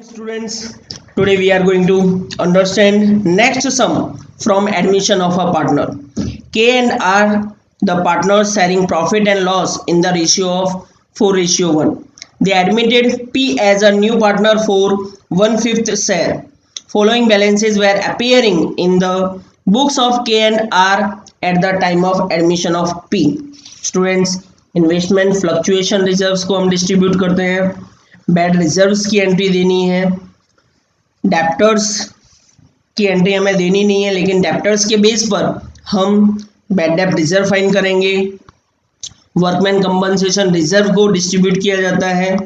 Students, today we are going to understand next sum from admission of a partner. K and R, the partners sharing profit and loss in the ratio of 4:1. They admitted P as a new partner for 1/5 share. Following balances were appearing in the books of K and R at the time of admission of P. Students, investment fluctuation reserves को हम distribute करते हैं. Bad reserves की entry देनी है, debtors की entry हमें देनी नहीं है, लेकिन डेप्टर्स के बेस पर हम बैड डेप्ट रिजर्व फाइंड करेंगे. वर्कमैन कंपनसेशन रिजर्व को डिस्ट्रीब्यूट किया जाता है.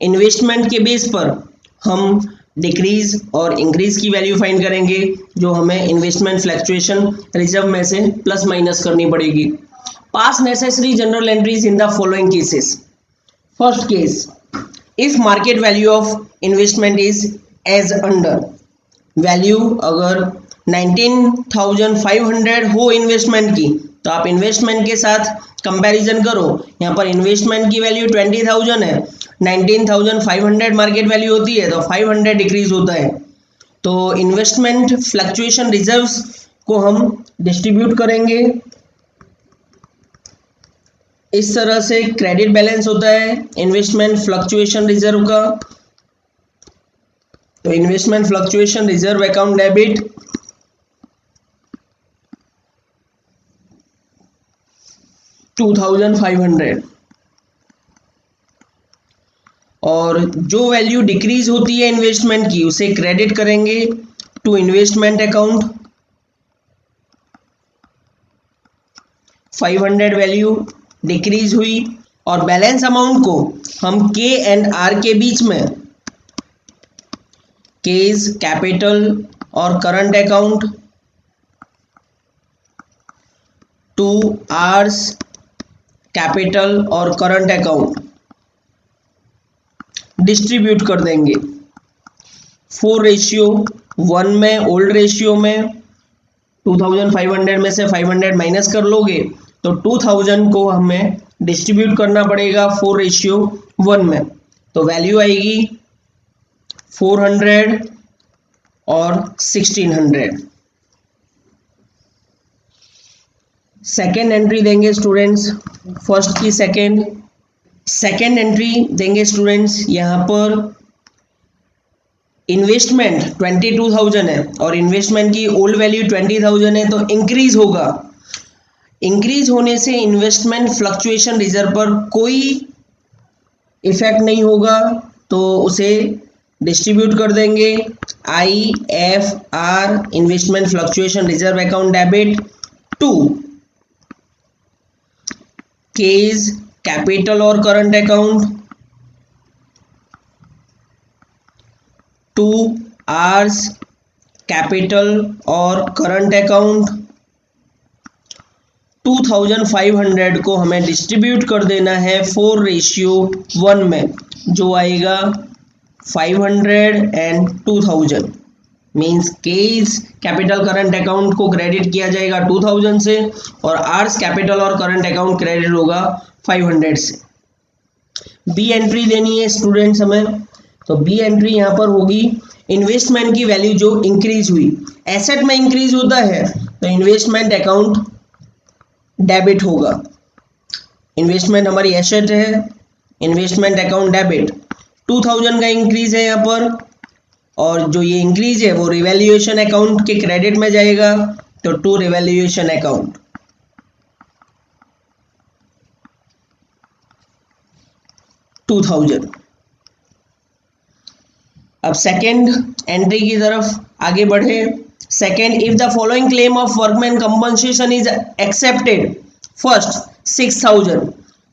इन्वेस्टमेंट के बेस पर हम डिक्रीज और इंक्रीज की वैल्यू फाइंड करेंगे, जो हमें इन्वेस्टमेंट फ्लक्चुएशन रिजर्व में से प्लस माइनस करनी पड़ेगी. Pass necessary journal entries in the following cases. First case, if market value of investment is as under. Value अगर 19,500 हो इन्वेस्टमेंट की, तो आप इन्वेस्टमेंट के साथ कंपैरिजन करो. यहाँ पर इन्वेस्टमेंट की वैल्यू 20,000 है, 19,500 मार्केट वैल्यू होती है, तो 500 डिक्रीज होता है. तो इन्वेस्टमेंट फ्लक्चुएशन रिजर्व्स को हम डिस्ट्रीब्यूट करेंगे इस तरह से. क्रेडिट बैलेंस होता है इन्वेस्टमेंट फ्लक्चुएशन रिजर्व का, तो investment fluctuation reserve account debit 2,500, और जो वैल्यू डिक्रीज होती है इन्वेस्टमेंट की उसे क्रेडिट करेंगे to investment account. 500 value decrease हुई, और बैलेंस अमाउंट को हम के एंड आर के बीच में, केज कैपिटल और current account, to R's capital और करंट अकाउंट डिस्ट्रीब्यूट कर देंगे 4:1 में. ओल्ड रेशियो में 2,500 में से 500 माइनस कर लोगे तो 2,000 को हमें डिस्ट्रीब्यूट करना पड़ेगा 4:1 में. तो वैल्यू आएगी 400 और 1,600. सेकेंड एंट्री देंगे स्टूडेंट्स. फर्स्ट की सेकेंड एंट्री देंगे स्टूडेंट्स. यहाँ पर इन्वेस्टमेंट 22,000 है और इन्वेस्टमेंट की ओल्ड वैल्यू 20,000 है, तो इंक्रीज होगा. इंक्रीज होने से इन्वेस्टमेंट फ्लक्चुएशन रिजर्व पर कोई इफेक्ट नहीं होगा, तो उसे डिस्ट्रीब्यूट कर देंगे IFR investment fluctuation reserve account debit to K's capital और current account, to R's capital और करंट अकाउंट. 2,500 को हमें डिस्ट्रीब्यूट कर देना है 4:1 में, जो आएगा 500 and 2,000. Means K's capital current account को क्रेडिट किया जाएगा 2,000 से, और आर्स कैपिटल और करंट अकाउंट क्रेडिट होगा 500 से. बी एंट्री देनी है स्टूडेंट्स हमें. तो बी एंट्री यहाँ पर होगी इन्वेस्टमेंट की वैल्यू जो इंक्रीज हुई. एसेट में इंक्रीज होता है तो इन्वेस्टमेंट अकाउंट डेबिट होगा. इन्वेस्टमेंट हमारी एसेट है, इन्वेस्टमेंट अकाउंट डेबिट. 2,000 का इंक्रीज है यहाँ पर, और जो ये इंक्रीज है वो रिवैल्यूएशन अकाउंट के क्रेडिट में जाएगा, तो टू रिवैल्यूएशन अकाउंट. $2,000. अब सेकेंड एंट्री की तरफ आगे बढ़े. Second, if the following claim of workman compensation is accepted. First 6,000,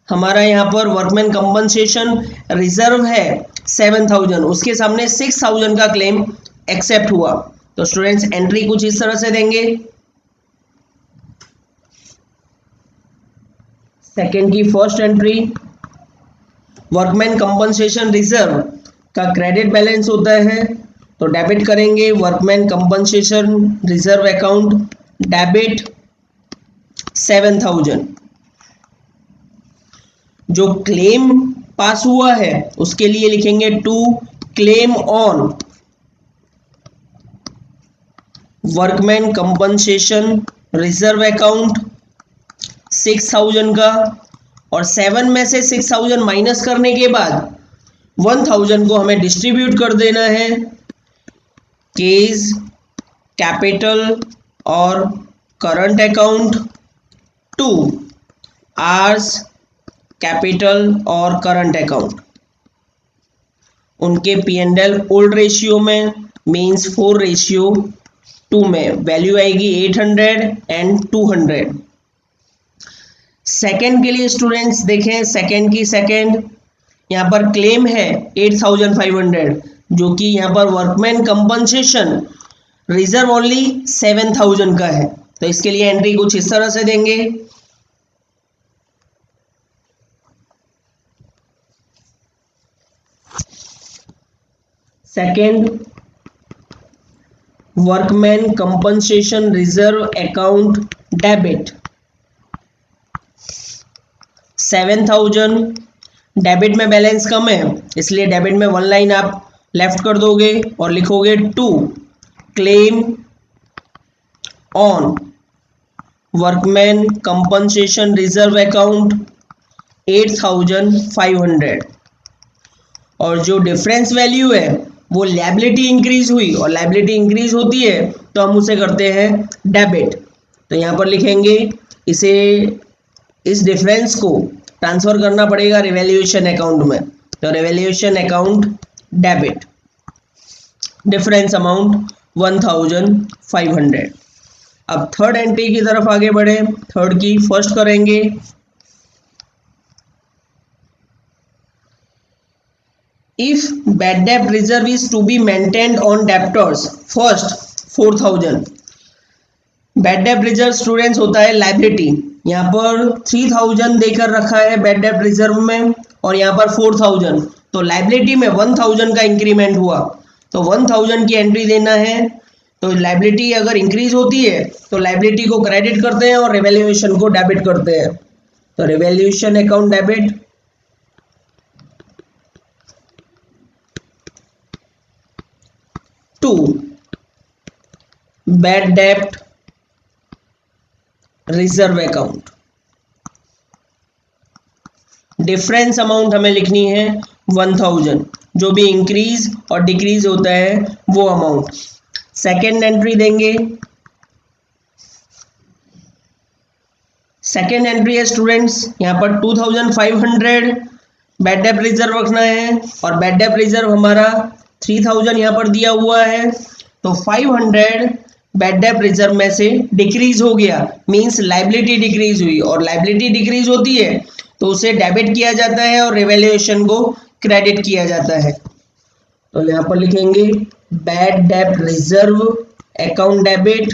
हमारा यहाँ पर वर्कमैन कंपनसेशन रिजर्व है 7,000, उसके सामने 6,000 का क्लेम एक्सेप्ट हुआ. तो स्टूडेंट्स एंट्री कुछ इस तरह से देंगे. सेकेंड की first entry, workman compensation reserve का क्रेडिट बैलेंस होता है, तो डेबिट करेंगे workman compensation reserve account debit 7,000. जो क्लेम पास हुआ है उसके लिए लिखेंगे to claim on workman compensation reserve account 6,000 का, और 7 में से 6,000 माइनस करने के बाद 1,000 को हमें डिस्ट्रीब्यूट कर देना है केज, कैपिटल और current account to R's, capital और करंट अकाउंट। उनके P&L ओल्ड रेशियो में मीन्स 4:2 में वैल्यू आएगी 800 एंड 200। सेकंड के लिए स्टूडेंट्स देखें, सेकंड की सेकंड यहाँ पर क्लेम है 8,500, जो कि यहाँ पर वर्कमैन कंपनसेशन रिजर्व ओनली 7,000 का है। तो इसके लिए एंट्री कुछ इस तरह से देंगे, second workman compensation reserve account debit 7,000। Debit में बैलेंस कम है, इसलिए डेबिट में 1 लाइन आप लेफ्ट कर दोगे और लिखोगे to claim on workman compensation reserve account 8,500। और जो डिफरेंस वैल्यू है वो लायबिलिटी इंक्रीज हुई, और लायबिलिटी इंक्रीज होती है तो हम उसे करते हैं डेबिट। तो यहाँ पर लिखेंगे इसे, इस डिफरेंस को ट्रांसफर करना पड़ेगा रिवैल्यूएशन अकाउंट में, तो revaluation account debit, difference amount 1,500। अब थर्ड एंट्री की तरफ आगे बढ़े, थर्ड की फर्स्ट करेंगे। If bad debt reserve is to be maintained on debtors, first 4,000 bad डेब्ट रिजर्व स्टूडेंट्स होता है लाइबिलिटी। यहाँ पर 3,000 देकर रखा है बैड डेब्ट रिजर्व में, और यहाँ पर 4,000, तो लाइबिलिटी में 1,000 का इंक्रीमेंट हुआ, तो 1,000 की एंट्री देना है। तो लाइबिलिटी अगर इंक्रीज होती है तो लाइबिलिटी को क्रेडिट करते हैं और रिवैल्यूएशन को डेबिट करते हैं। तो revaluation account debit to bad डेब्ट रिजर्व अकाउंट, डिफरेंस अमाउंट हमें लिखनी है 1,000, जो भी इंक्रीज और डिक्रीज होता है वो अमाउंट। सेकेंड एंट्री देंगे, सेकेंड एंट्री है स्टूडेंट्स यहाँ पर 2,500 बैड डेब्ट रिजर्व रखना है, और बैड डेब्ट रिजर्व हमारा 3,000 यहाँ पर दिया हुआ है, तो 500 बैड डेब्ट रिजर्व में से डिक्रीज हो गया, मींस लायबिलिटी डिक्रीज हुई, और लायबिलिटी डिक्रीज होती है तो उसे डेबिट किया जाता है और रिवैल्यूएशन को क्रेडिट किया जाता है। तो यहाँ पर लिखेंगे बैड डेब्ट reserve account debit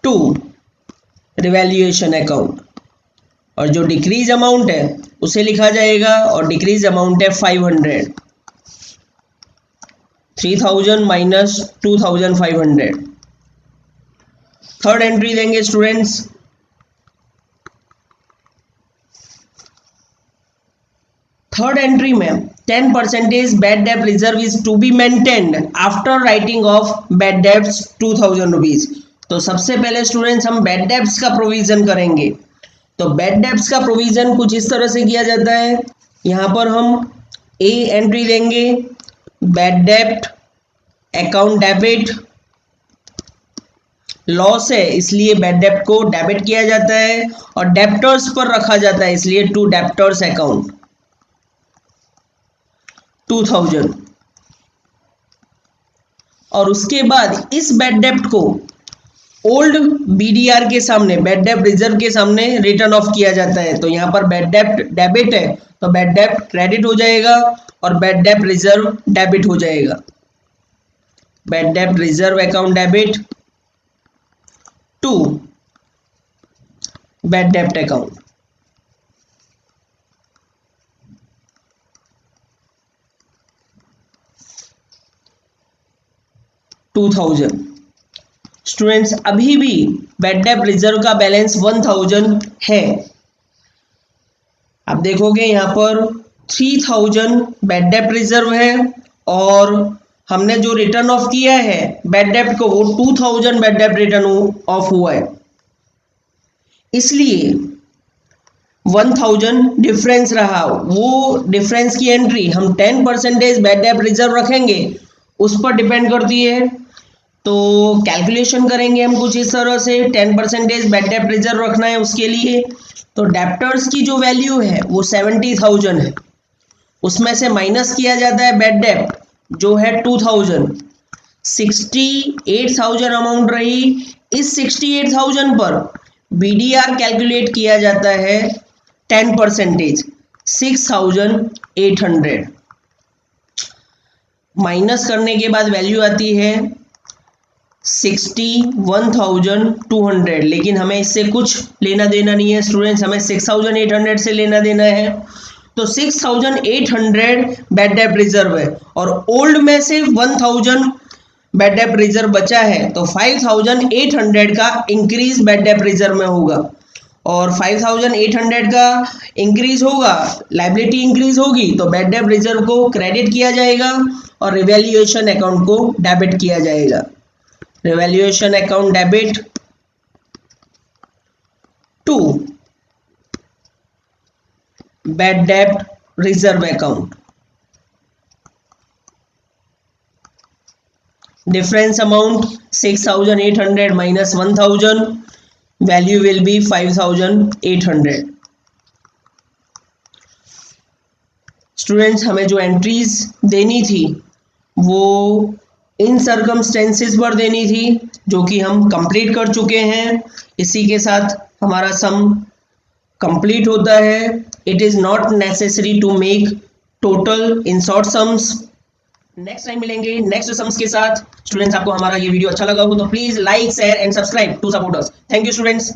to revaluation account, और जो डिक्रीज अमाउंट है उसे लिखा जाएगा, और डिक्रीज अमाउंट है 500, 3,000 माइनस 2,500। थर्ड एंट्री देंगे स्टूडेंट्स, थर्ड एंट्री में 10% बैड डेब्ट reserve is to be maintained after writing off bad debts 2,000 rupees. तो सबसे पहले स्टूडेंट्स हम बैड डेब्ट्स का प्रोविजन करेंगे। तो बैड डेब्ट्स का प्रोविजन कुछ इस तरह से किया जाता है, यहाँ पर हम ए एंट्री देंगे, बैड डेब्ट अकाउंट डेबिट, लॉस है इसलिए बैड डेब्ट को डेबिट किया जाता है, और डेब्टर्स पर रखा जाता है इसलिए टू डेब्टर्स अकाउंट 2,000। और उसके बाद इस बैड डेब्ट को ओल्ड बीडीआर के सामने, बैड डेब्ट रिजर्व के सामने रिटर्न ऑफ किया जाता है। तो यहाँ पर बैड डेब्ट डेबिट है तो बैड डेब्ट क्रेडिट हो जाएगा और बैड डेब्ट रिजर्व डेबिट हो जाएगा। बैड डेब्ट reserve account debit to bad डेब्ट अकाउंट। स्टूडेंट्स अभी भी बैड डेब्ट रिजर्व का बैलेंस 1,000 है। आप देखोगे यहाँ पर 3000 बैड डेप्ट रिजर्व है और हमने जो रिटर्न ऑफ किया है बैड डेप्ट को वो 2000 बैड डेप्ट रिटर्न ऑफ हुआ है, इसलिए 1000 डिफरेंस रहा। वो डिफरेंस की एंट्री हम 10% बैड डेप्ट रिजर्व रखेंगे, उस पर डिपेंड करती है। तो कैलकुलेशन करेंगे हम कुछ इस तरह से, 10% बैड डेप्ट रिजर्व रखना है उसके लिए। तो डेप्टर्स की जो वैल्यू है वो 70,000 है, उसमें से माइनस किया जाता है बैड डेप्ट जो है 2000, 68,000 अमाउंट रही। इस 68,000 पर BDR कैलकुलेट किया जाता है 10%, 6,800 माइनस करने के बाद वैल्यू आती है 61,200, लेकिन हमें इससे कुछ लेना देना नहीं है स्टूडेंट्स, हमें 6,800 से लेना देना है। तो 6,800 बैड डेप्ट रिजर्व है और ओल्ड में से 1,000 बैड डेप्ट रिजर्व बचा है, तो 5,800 का इंक्रीज बैड डेप्ट रिजर्व में होगा और 5,800 का इंक्रीज होगा, लायबिलिटी इंक्रीज होगी तो बैड डेप्ट रिजर्व को क्रेडिट किया जाएगा और रिवैल्यूएशन अकाउंट को डेबिट किया जाएगा। Revaluation account debit to bad डेप्ट reserve account. Difference amount 6,800 minus 1,000, value will be 5,800। Students, हमें जो एंट्रीज देनी थी वो इन सर्कमस्टेंसेस पर देनी थी जो कि हम कंप्लीट कर चुके हैं। इसी के साथ हमारा सम कंप्लीट होता है। It is not necessary to make total in short sums. Next time मिलेंगे नेक्स्ट सम्स के साथ। स्टूडेंट्स, आपको हमारा ये वीडियो अच्छा लगा हो तो please like, share and subscribe to support us. Thank you students.